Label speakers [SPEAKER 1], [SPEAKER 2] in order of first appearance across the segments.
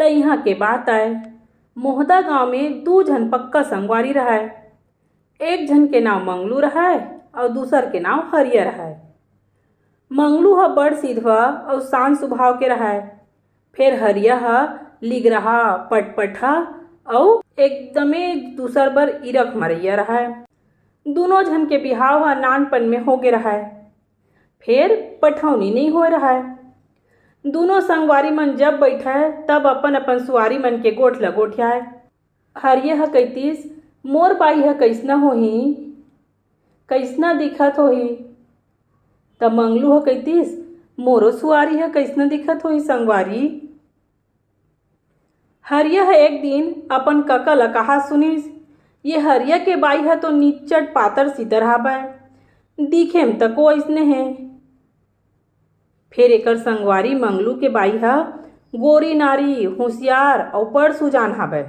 [SPEAKER 1] यहाँ के बात आए। मोहदा गांव में दू झन पक्का संगवारी रहा। एक झन के नाम मंगलू रहा और दूसर के नाम हरिया रहा। मंगलू ह बड़ सीधवा और शांत स्वभाव के रहा। फिर हरिया ह लिगरहा पटपटा और एकदमे दूसर बर इरक मरैया रहा। दोनों झन के बिहाव ह नानपन में हो गे रहा। फिर पठौनी नहीं हो रहा। दोनों संगवारी मन जब बैठे तब अपन अपन सुआरी मन के गोठ ल गोठियाए। हरिया ह कहितिस, मोर बाई ह कैसना होही, कैसना दिखत होही। तब मंगलू ह कहितिस, मोरो सुआरी ह कैसना दिखत होही संगवारी। हरिया ह एक दिन अपन कका ल कहा सुनिस, ये हरिया के बाई ह तो निच्चट पातर सीतर हावय, दिखेम तको अइसने है। फिर एकर संगवारी मंगलू के बाई ह गोरी नारी, होशियार और बड़ सुजान हावय।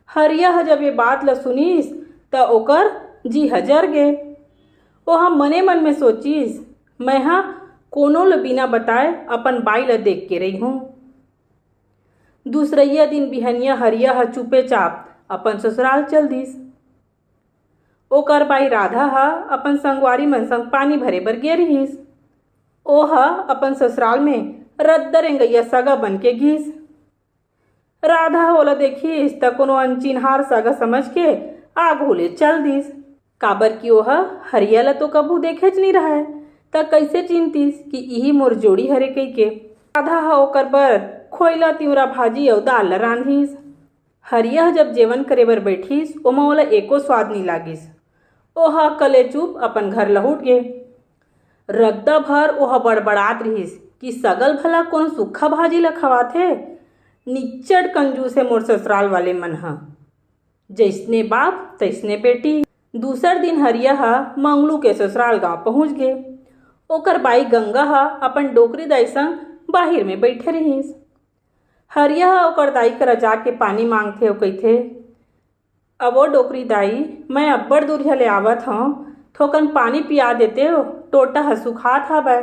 [SPEAKER 1] हरिया ह जब ये बात ल सुनिस त ओकर जी ह जर गे। ओहा मने मन में सोचिस, मैं हा कोनो ल बिना बताए अपन बाई ल देख के रही हूँ। दूसरइया दिन बिहनिया हरिया ह चुपे चाप अपन ससुराल चल दिस। ओकर बाई राधा ह अपन संगवारी मन संग पानी भरे बर गे रहिस। ओहा अपन ससुराल में रद्दा रेंगैया सगा बन के घिस। राधा ओला देखिस त कोनो अनचिन्हार सगा समझ के आघू ले चल दिस। काबर कि ओहा हरिया ल तो कभू देखेच नहीं रहा त कैसे चिन्हतिस कि इही मोर जोड़ी हरे कहिके। राधा ह ओकर बर खोइला तिवरा भाजी और दाल ल रांधिस। हरिया जब जेवन करे बर बैठिस ओमा ओला एको स्वाद नहीं लागिस। ओहा कले चुप अपन घर लहुट गे। रद्दा भर ओहा बड़बड़ात रहिस कि सगल भला कोनो सुक्खा भाजी ल खवाथे। निच्चट कंजूस है मोर ससुराल वाले मन ह, जैसने बाप तैसने बेटी। दूसर दिन हरिया ह मंगलू के ससुराल गांव पहुंच गे। ओकर बाई गंगा ह अपन डोकरी दाई संग बाहिर में बैठे रहिस। हरिया ह ओकर दाई करा जाके पानी मांगथे और कहिथे, अबो डोकरी दाई, मैं अब्बड़ दूरिया ले आवत हूँ, थोकन पानी पिया देते हो, टोटा ह सुखात हावय।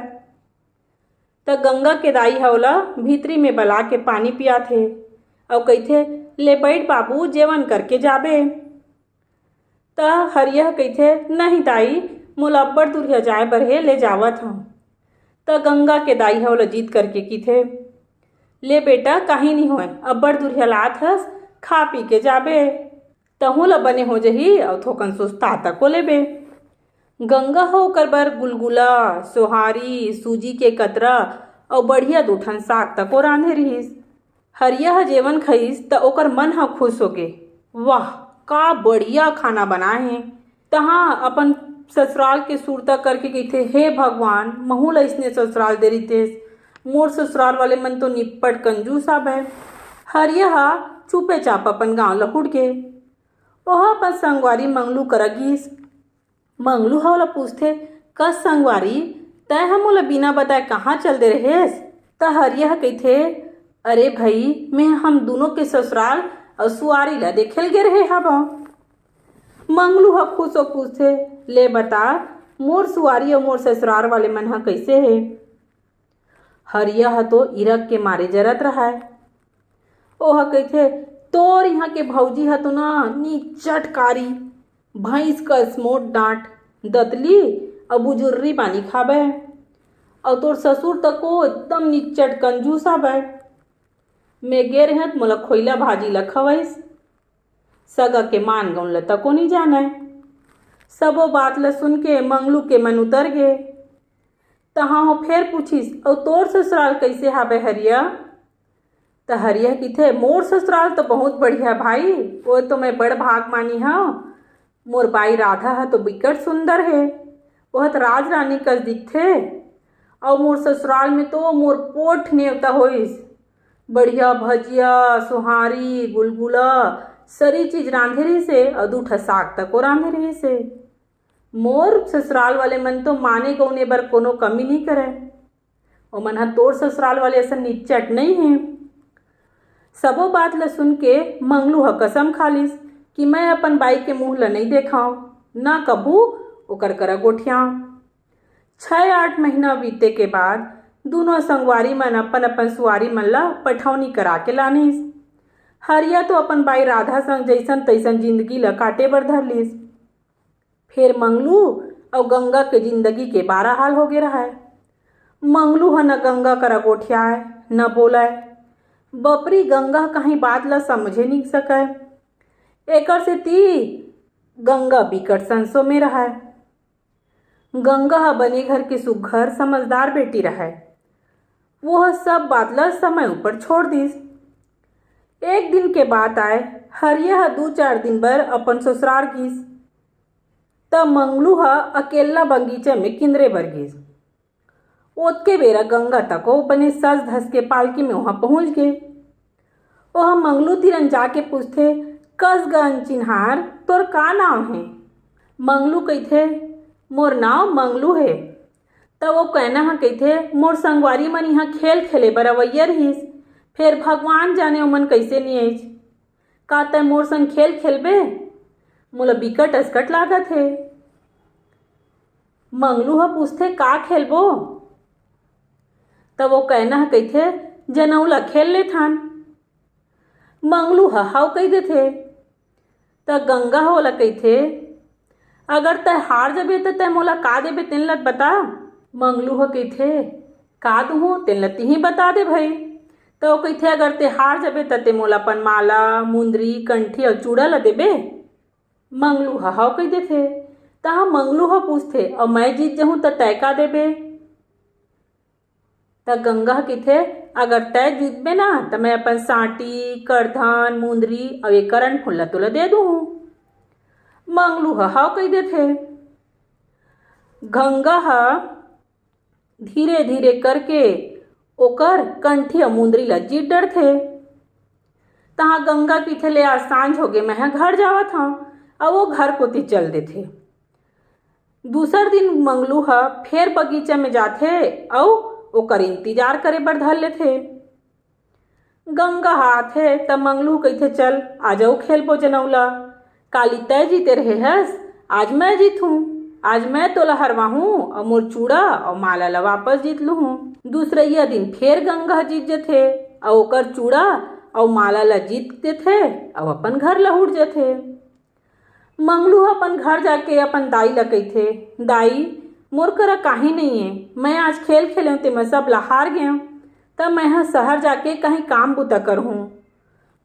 [SPEAKER 1] त गंगा के दाई ह ओला भीतरी में बला के पानी पियाथे और कहिथे, ले बैठ बाबू, जेवन करके जाबे। त हरिया कहिथे, नहीं दाई, मोला अब्बड़ दूरिया जाए बर हे, ले जावत हूँ। त गंगा के दाई ह ओला जीत करके किथे, ले बेटा, काहीं नहीं होय, अब्बड़ दूरिया लात हस, खा पी के जाबे, तहु ल बने हो जही और थोकन सुस्ता तको लेबे। गंगा हो ओकर बर गुलगुला, सोहारी, सूजी के कतरा और बढ़िया दूठन साग तको रांधे रहिस। हरिया ह जेवन खइस त ओकर मन ह खुश होगे। वाह, का बढ़िया खाना बनाए हैं। तहाँ अपन ससुराल के सुरता करके कहिथे, हे भगवान, महू ल अइसने ससुराल दे रहितेस। मोर ससुराल वाले मन तो निप्पट कंजूस हावय। हरिया ह चुपे चाप अपन गांव लहुट गे। ओहा अपन संगवारी मंगलू करा गिस। मंगलू ह ओला पूछथे, कस संगवारी, तै ह मोला बिना बताए कहाँ चल दे रहेस। त हरिया ह कहिथे, अरे भई, मैं हम दोनों के ससुराल और सुआरी ला देखेल गे रहे हवं। मंगलू ह खुश हो पूछथे, ले बता, मोर सुआरी और मोर ससुराल वाले मन ह कैसे है। हरिया ह तो इरक के मारे जरत रहा। ओहा कहिथे, तोर यहाँ के भौजी ह तो ना निच्चट कारी, भैंस कस मोट डांट, दतली और बुजुर्री पानी खाबे, और तोर ससुर तको एकदम निच्चट कंजूस हावय। मैं गे रहत मोला खोइला भाजी ल खवैस, सगा के मान गउन ल तको नहीं जानय। सबो बात ल सुन के मंगलू के मन उतर गे। तहाँ हो फेर पूछिस, और तोर ससुराल कैसे हावय हरिया। त हरिया किथे, मोर ससुराल तो बहुत बढ़िया भाई, वो तो मैं बड़ भाग मानी हूँ। मोर बाई राधा है तो बिकट सुंदर है, वह तो राज रानी कस दिखथे। और मोर ससुराल में तो मोर पोठ नेवता होइस, बढ़िया भजिया, सोहारी, गुलगुला, सरी चीज रांधे रहिसे और दूठा साग तको रांधे रहिसे। मोर ससुराल वाले मन तो माने गौने बर कोनो कमी नहीं करे। ओ मन ह तोर ससुराल वाले ऐसा निच्चट नहीं है। सबो बात ल सुन के मंगलू ह कसम खालिस कि मैं अपन बाई के मुंह ल नहीं देखाऊं, ना कभू ओकर करा गोठियाऊं। 6-8 महीना बीते के बाद दोनों संगवारी मन अपन अपन सुवारी मन ला पठौनी करा के लानिस। हरिया तो अपन बाई राधा संग जैसन तैसन जिंदगी ला काटे बर धर लिस। फिर मंगलू और गंगा के जिंदगी के बारा हाल हो गे रहा। मंगलू ह न गंगा करा गोठियाए न बोलाय। बपरी गंगा कहीं बात ला समझे नहीं सके। एकर से ती गंगा बिकट संसो में रहा। गंगा ह बने घर के सुघर समझदार बेटी रहा। वो सब बात ला समय ऊपर छोड़ दिस। एक दिन के बात आए, हरिया 2-4 दिन बर अपन ससुराल गिस। तब मंगलू ह अकेला बगीचे में किंदरे बर गिस। ओतके बेरा गंगा तको बने सज धस के पालकी में वहां पहुंच गए। वह मंगलू तिरन जाके पूछथे, कस गन चिन्हार, तोर का नाम है? मंगलू कहिथे, मोर नाम मंगलू है। तब वो कहना हा कहिथे, मोर संगवारी मन यहाँ खेल खेले बर अवैया रहिस। फिर भगवान जाने ओमन कैसे नहीं आइस। का तय मोर संग खेल खेलबे? मोला बिकट अस्कट लागत है। मंगलू हा पूछथे, का खेलबो? तब वो कहना हा कहिथे, जनौला खेल ले थान। मंगलू हा हाव कही देथे। तब गंगा होला कहिथे, अगर तय हार जबे तो तय मोला का देबे तेन ला बता। मंगलू हा कहिथे, का दूँ तेन ला तिही बता दे भाई। तो कहिथे, अगर ते हार जबे तो ते मोला अपन माला, मुंदरी, कंठी और चूड़ा ला देबे। मंगलू हा हाव कही देथे। तहाँ मंगलू हा पूछथे, और मैं जीत जाहूँ तो तय का देबे? त गंगा कहिथे, अगर तय जीतबे ना तो मैं अपन साटी, करधन, मुंदरी और एक करण फूल ला तोला दे दूँ। मंगलू हा हाव कही देथे। गंगा हा धीरे धीरे करके ओकर कंठी और मुंदरी ला जीत डरथे। तहाँ गंगा कहिथे, ले आज सांझ हो गए, मैं घर जावत हूँ। और वो घर कोती चल देथे। दूसर दिन मंगलू हा फिर बगीचा में जाथे और ओकर इंतजार करे बर धर लेथे। गंगा आथे तब मंगलू कहिथे, चल आ जाओ खेलबो जनौला। काली तय जीते रहे हस, आज मैं जीतूँ। आज मैं तोला हरवाहूँ और मोर चूड़ा और माला ला वापस जीत लूँ। दूसरैया दिन फिर गंगा जीत जथे और ओकर चूड़ा और माला ला जीत देथे और अपन घर लहुट जथे। मंगलू अपन घर जाके अपन दाई ला कहिथे, दाई मोर करा काहे नहीं है, मैं आज खेल खेले ते मैं सब ला हार गया। तब मैं शहर जाके कहीं काम बुता करहूँ।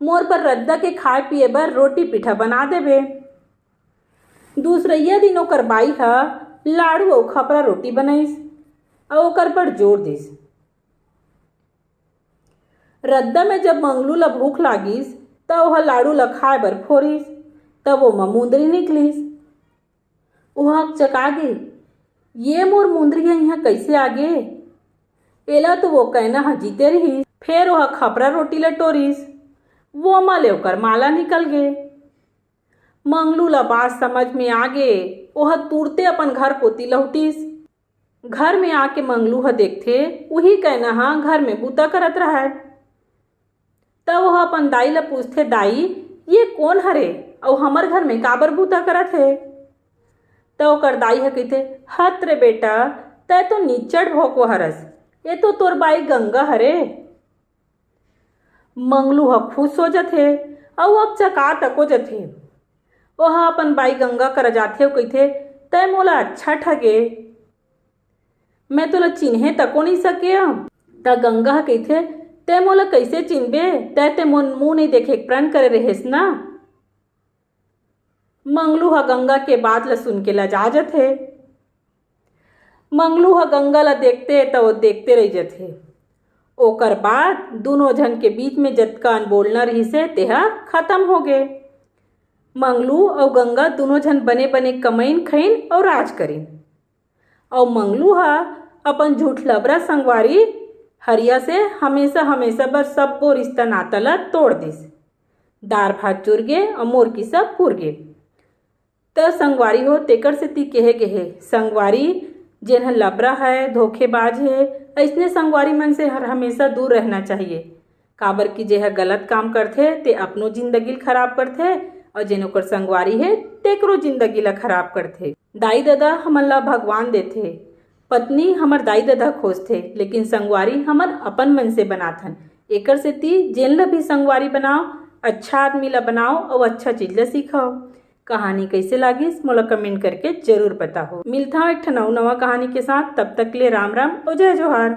[SPEAKER 1] मोर पर रद्दा के खाए पिए बर रोटी पीठा बना देबे। दूसरैया दिन ओकर बाई हा लाड़ू और खपरा रोटी बनाइस और ओकर पर जोर दिस। रद्दा में जब मंगलू ला भूख लागिस तब वह लाड़ू ला खाए बर फोरिस। तब वो मुंदरी निकलिस। वह चकागे, ये मोर मुंदरी यहाँ कैसे आगे? एला तो वो कहना हा जीते रही। फिर वह खपरा रोटी ला टोरिस। वो माले ओकर माला निकल गे। मंगलू ला बात समझ में आगे। वह तुरते अपन घर कोती लौटिस। घर में आके मंगलू हा देखथे, वही कहना हा घर में बूता करत रहा है। तब वह अपन दाई ला पूछथे, दाई ये कौन हरे और हमर घर में काबर बूता करत है? तो ओकर दाई हा कहिथे, हत रे बेटा, तै तो निच्चड़ भोको हरस, ये तो तोर बाई गंगा हरे। मंगलू हा खुश हो जथे और अब चका तको जथे। वह अपन बाई गंगा करा जाथे और कहिथे, तै मोला अच्छा ठगे, मैं तोला चिन्हे तको नहीं सके। त गंगा हा कहिथे, तै मोला कैसे चिन्हबे, तै ते मोर मुँह नहीं देखे प्रण करे रहेस ना। मंगलू हा गंगा के बात ला सुन के लजा जथे। मंगलू हा गंगा ला देखते तो वो देखते रह जथे। ओकर बाद दोनों जन के बीच में जतका अनबोलना रहिसे तेहा खत्म हो गए। मंगलू और गंगा दोनों जन बने बने कमैन खैन और राज करें। और मंगलू हा अपन झूठ लबरा संगवारी हरिया से हमेशा हमेशा बर सबो रिश्ता नाता ला तोड़ दिस। दार भात चुर गे और मोर की सब पुर गे। त संगवारी हो तेकर से ती कहे गए, संगवारी जेन लबरा है, धोखेबाज है, ऐसने संगवारी मन से हर हमेशा दूर रहना चाहिए। काबर की जेह गलत काम करथे ते अपनो जिंदगी खराब करथे और जेन ओकर संगवारी है तेकरो जिंदगी ला खराब करथे। दाई दादा हमन ला भगवान देथे, पत्नी हमर दाई ददा खोज थे, लेकिन संगवारी हमर अपन मन से बनाथन। एकर सेती जेन ला भी संगवारी बनाओ, अच्छा आदमी ला बनाओ और अच्छा चीज ला सीखाओ। कहानी कैसे लागिस मोला कमेंट करके जरूर बताओ। मिलता हूँ एक ठन नवा कहानी के साथ, तब तक ले राम राम और जय जोहार।